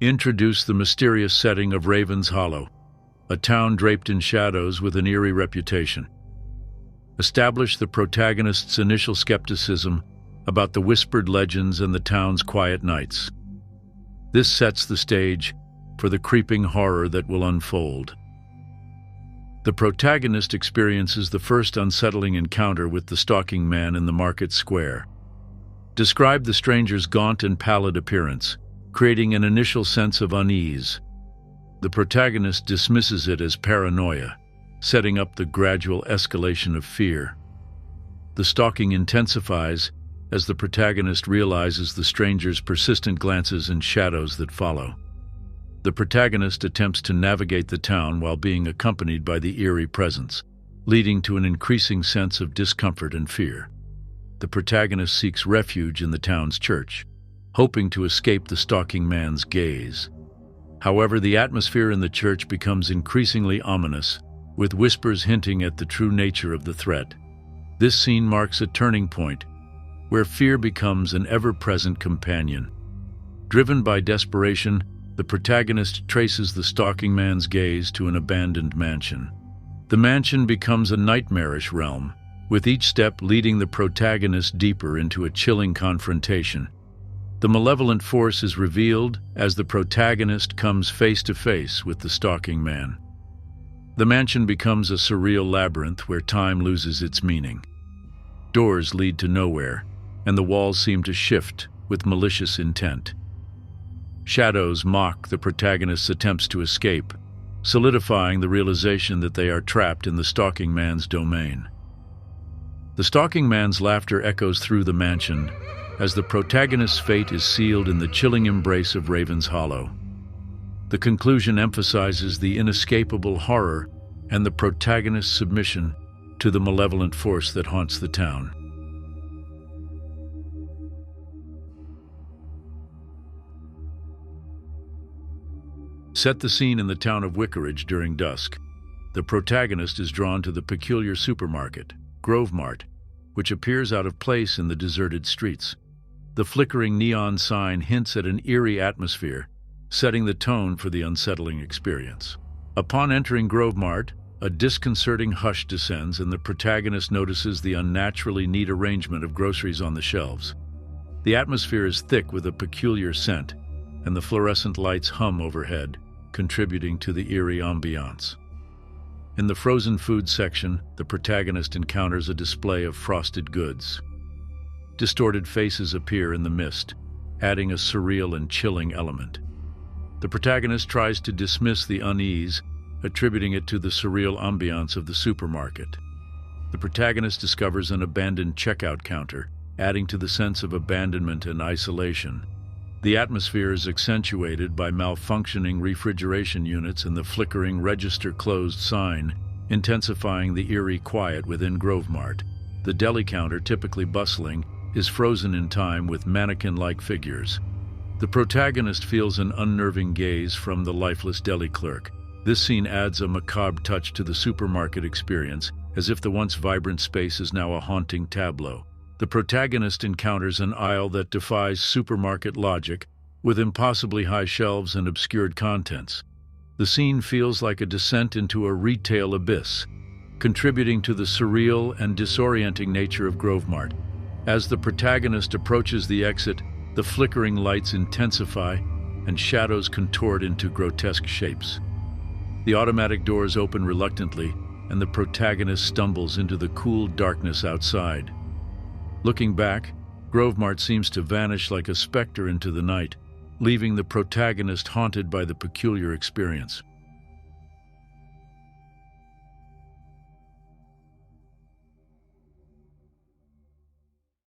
Introduce the mysterious setting of Raven's Hollow, a town draped in shadows with an eerie reputation. Establish the protagonist's initial skepticism about the whispered legends and the town's quiet nights. This sets the stage for the creeping horror that will unfold. The protagonist experiences the first unsettling encounter with the stalking man in the market square. Describe the stranger's gaunt and pallid appearance, creating an initial sense of unease. The protagonist dismisses it as paranoia, setting up the gradual escalation of fear. The stalking intensifies as the protagonist realizes the stranger's persistent glances and shadows that follow. The protagonist attempts to navigate the town while being accompanied by the eerie presence, leading to an increasing sense of discomfort and fear. The protagonist seeks refuge in the town's church, hoping to escape the stalking man's gaze. However, the atmosphere in the church becomes increasingly ominous, with whispers hinting at the true nature of the threat. This scene marks a turning point, where fear becomes an ever-present companion. Driven by desperation, the protagonist traces the stalking man's gaze to an abandoned mansion. The mansion becomes a nightmarish realm, with each step leading the protagonist deeper into a chilling confrontation. The malevolent force is revealed as the protagonist comes face to face with the stalking man. The mansion becomes a surreal labyrinth where time loses its meaning. Doors lead to nowhere, and the walls seem to shift with malicious intent. Shadows mock the protagonist's attempts to escape, solidifying the realization that they are trapped in the stalking man's domain. The stalking man's laughter echoes through the mansion as the protagonist's fate is sealed in the chilling embrace of Raven's Hollow. The conclusion emphasizes the inescapable horror and the protagonist's submission to the malevolent force that haunts the town. Set the scene in the town of Wickeridge during dusk. The protagonist is drawn to the peculiar supermarket, Grove Mart, which appears out of place in the deserted streets. The flickering neon sign hints at an eerie atmosphere, setting the tone for the unsettling experience. Upon entering Grove Mart, a disconcerting hush descends and the protagonist notices the unnaturally neat arrangement of groceries on the shelves. The atmosphere is thick with a peculiar scent, and the fluorescent lights hum overhead, contributing to the eerie ambiance. In the frozen food section, the protagonist encounters a display of frosted goods. Distorted faces appear in the mist, adding a surreal and chilling element. The protagonist tries to dismiss the unease, attributing it to the surreal ambiance of the supermarket. The protagonist discovers an abandoned checkout counter, adding to the sense of abandonment and isolation. The atmosphere is accentuated by malfunctioning refrigeration units and the flickering register closed sign, intensifying the eerie quiet within Grove Mart. The deli counter, typically bustling, is frozen in time with mannequin-like figures. The protagonist feels an unnerving gaze from the lifeless deli clerk. This scene adds a macabre touch to the supermarket experience, as if the once vibrant space is now a haunting tableau. The protagonist encounters an aisle that defies supermarket logic, with impossibly high shelves and obscured contents. The scene feels like a descent into a retail abyss, contributing to the surreal and disorienting nature of Grove Mart. As the protagonist approaches the exit, the flickering lights intensify and shadows contort into grotesque shapes. The automatic doors open reluctantly, and the protagonist stumbles into the cool darkness outside. Looking back, Grove Mart seems to vanish like a specter into the night, leaving the protagonist haunted by the peculiar experience.